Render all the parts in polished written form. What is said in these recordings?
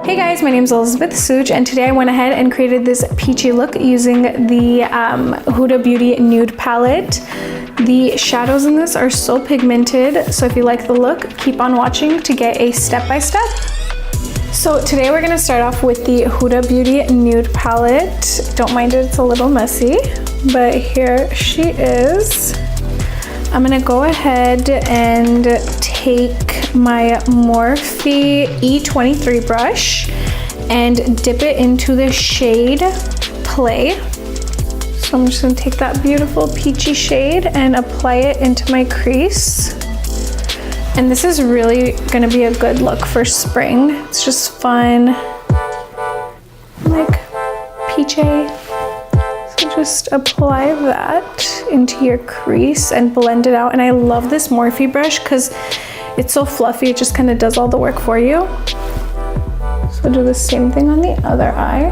Hey guys, my name is Elizabeth Suj, and today I went ahead and created this peachy look using the Hude Beauty Nude palette. The shadows in this are so pigmented, so if you like the look, keep on watching to get a step-by-step. So today we're gonna start off with the Hude Beauty Nude palette. Don't mind it, it's a little messy, but here she is. I'm gonna go ahead and take my Morphe E23 brush and dip it into the shade Play. So I'm just gonna take that beautiful peachy shade and apply it into my crease. And this is really gonna be a good look for spring. It's just fun, like peachy. So just apply that into your crease and blend it out. And I love this Morphe brush because it's so fluffy, it just kind of does all the work for you. So do the same thing on the other eye.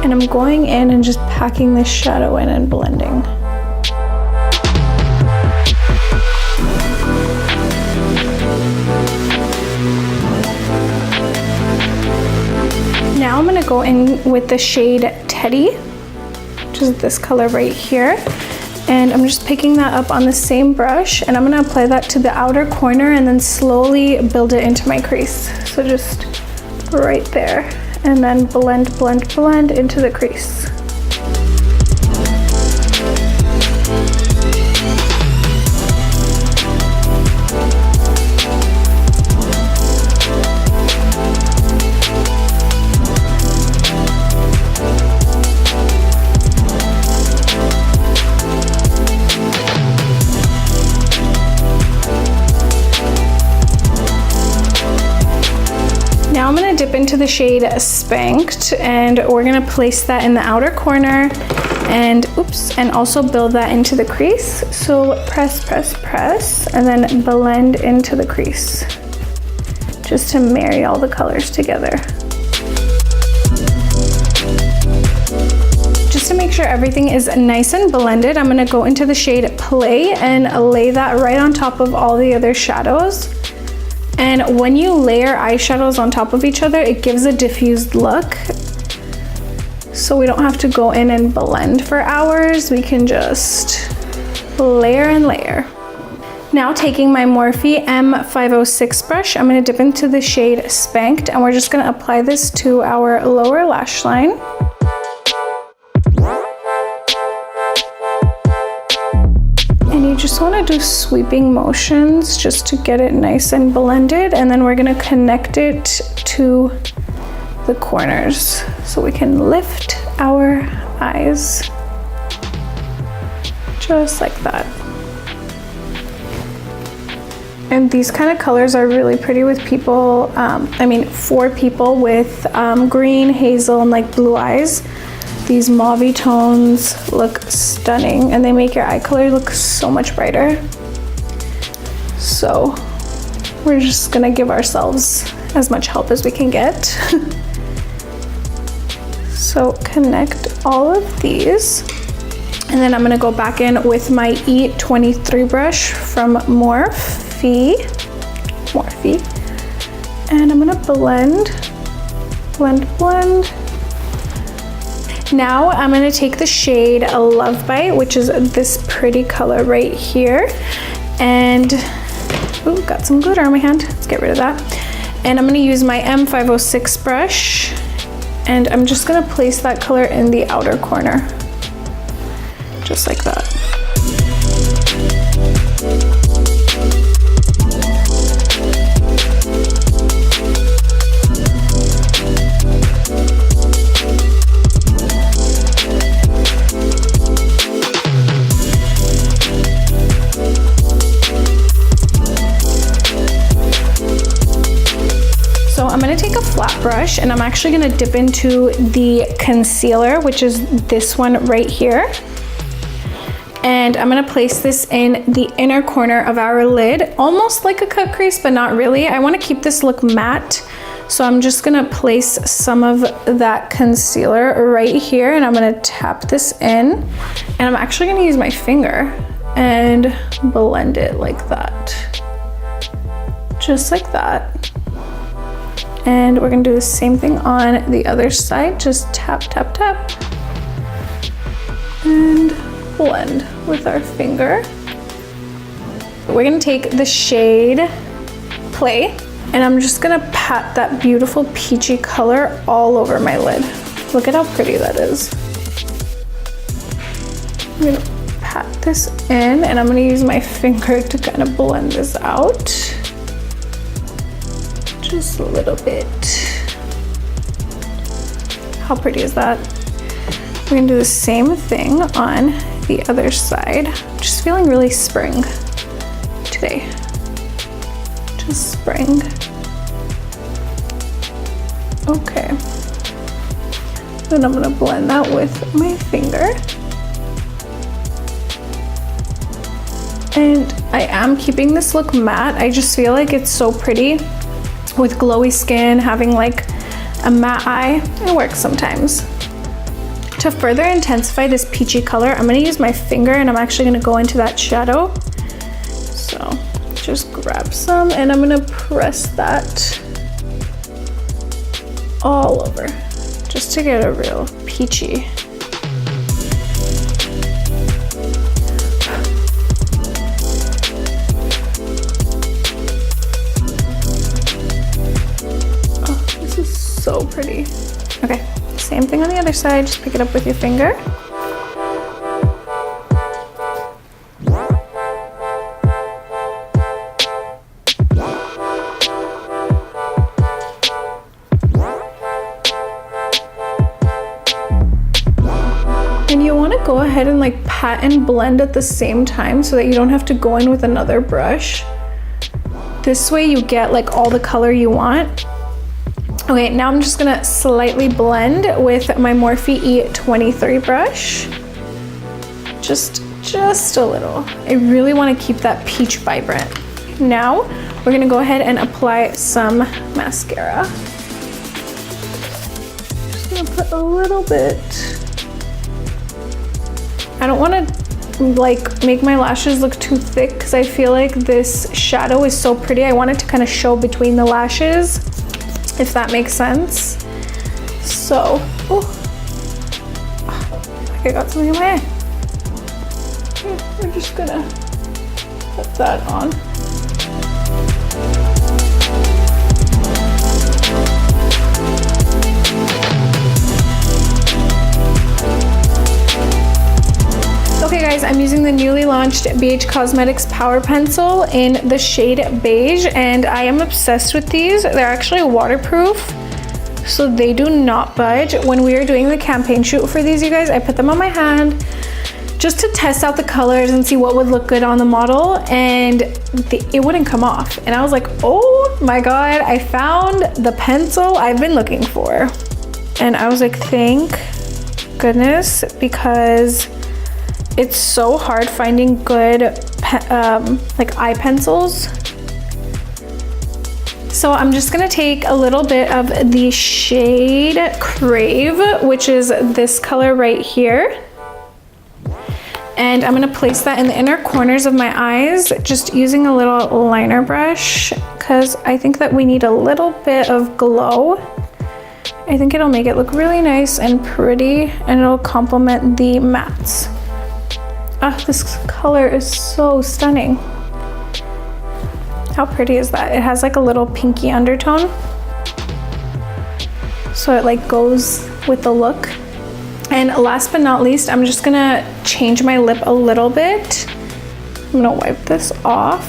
And I'm going in and just packing this shadow in and blending. Now I'm gonna go in with the shade Teddy, which is this color right here. And I'm just picking that up on the same brush, and I'm gonna apply that to the outer corner and then slowly build it into my crease. So just right there, and then blend, blend, blend into the crease. Now I'm gonna dip into the shade Spanked, and we're gonna place that in the outer corner and also build that into the crease. So press, press, press, and then blend into the crease, just to marry all the colors together. Just to make sure everything is nice and blended, I'm gonna go into the shade Play and lay that right on top of all the other shadows. And when you layer eyeshadows on top of each other, it gives a diffused look. So we don't have to go in and blend for hours. We can just layer and layer. Now taking my Morphe M506 brush, I'm gonna dip into the shade Spanked, and we're just gonna apply this to our lower lash line. And you just want to do sweeping motions just to get it nice and blended, and then we're going to connect it to the corners so we can lift our eyes just like that. And these kind of colors are really pretty with people, for people with green, hazel, and like blue eyes. These mauve tones look stunning, and they make your eye color look so much brighter. So we're just gonna give ourselves as much help as we can get. So connect all of these, and then I'm gonna go back in with my E23 brush from Morphe, and I'm gonna blend, blend, blend. Now I'm gonna take the shade Love Bite, which is this pretty color right here, and got some glitter on my hand. Let's get rid of that. And I'm gonna use my M506 brush, and I'm just gonna place that color in the outer corner, just like that. I'm gonna take a flat brush, and I'm actually gonna dip into the concealer, which is this one right here. And I'm gonna place this in the inner corner of our lid, almost like a cut crease, but not really. I wanna keep this look matte, so I'm just gonna place some of that concealer right here, and I'm gonna tap this in. And I'm actually gonna use my finger and blend it like that. just like that. And we're gonna do the same thing on the other side. Just tap, tap, tap. And blend with our finger. We're gonna take the shade Play, and I'm just gonna pat that beautiful peachy color all over my lid. Look at how pretty that is. I'm gonna pat this in, and I'm gonna use my finger to kind of blend this out. Just a little bit. How pretty is that? We're gonna do the same thing on the other side. Just feeling really spring today. Just spring. Okay. Then I'm gonna blend that with my finger. And I am keeping this look matte. I just feel like it's so pretty with glowy skin, having like a matte eye. It works sometimes. To further intensify this peachy color, I'm gonna use my finger and I'm actually gonna go into that shadow. So just grab some and I'm gonna press that all over just to get a real peachy. Oh, this is so pretty. Okay, same thing on the other side, just pick it up with your finger. And you want to go ahead and like pat and blend at the same time so that you don't have to go in with another brush. This way you get like all the color you want. Okay, now I'm just gonna slightly blend with my Morphe E23 brush. Just a little. I really want to keep that peach vibrant. Now we're gonna go ahead and apply some mascara. Just gonna put a little bit. I don't want to like make my lashes look too thick because I feel like this shadow is so pretty. I want it to kind of show between the lashes, if that makes sense. So, I got something in my eye. We're just gonna put that on. Okay guys, I'm using the newly launched Beige Cosmetics Power Pencil in the shade Beige, and I am obsessed with these. They're actually waterproof, so they do not budge. When we were doing the campaign shoot for these, you guys, I put them on my hand just to test out the colors and see what would look good on the model, and it wouldn't come off. And I was like, oh my God, I found the pencil I've been looking for. And I was like, thank goodness, because it's so hard finding good like eye pencils. So I'm just gonna take a little bit of the shade Crave, which is this color right here. And I'm gonna place that in the inner corners of my eyes, just using a little liner brush, because I think that we need a little bit of glow. I think it'll make it look really nice and pretty, and it'll complement the mattes. This color is so stunning. How pretty is that? It has like a little pinky undertone, so it like goes with the look. And last but not least, I'm just gonna change my lip a little bit. I'm gonna wipe this off.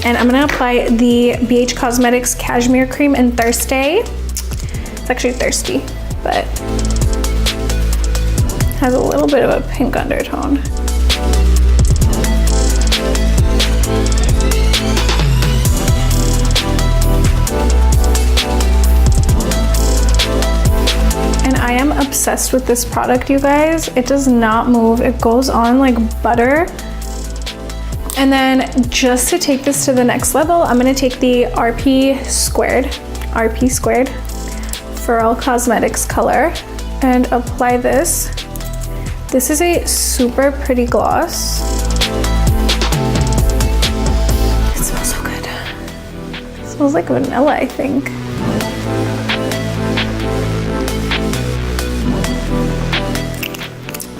And I'm gonna apply the Beige Cosmetics Cashmere Cream in Thirsty. It's actually Thirsty, but has a little bit of a pink undertone. And I am obsessed with this product, you guys. It does not move. It goes on like butter. And then just to take this to the next level, I'm gonna take the RP squared For All Cosmetics color and apply this. This is a super pretty gloss. Smells like vanilla, I think.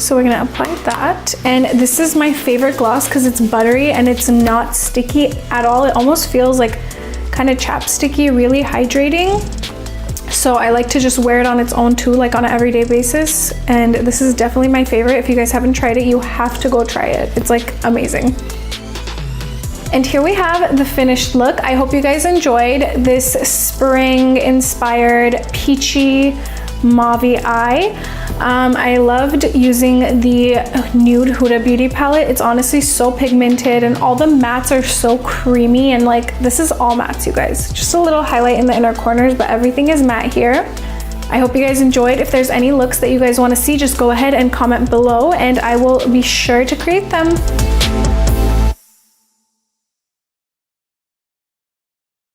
So we're gonna apply that. And this is my favorite gloss because it's buttery and it's not sticky at all. It almost feels like kind of chapsticky, really hydrating. So I like to just wear it on its own too, like on an everyday basis. And this is definitely my favorite. If you guys haven't tried it, you have to go try it. It's like amazing. And here we have the finished look. I hope you guys enjoyed this spring inspired peachy mauve eye. I loved using the nude Huda Beauty palette. It's honestly so pigmented and all the mattes are so creamy, and like this is all mattes, you guys. Just a little highlight in the inner corners, but everything is matte here. I hope you guys enjoyed. If there's any looks that you guys want to see, just go ahead and comment below and I will be sure to create them.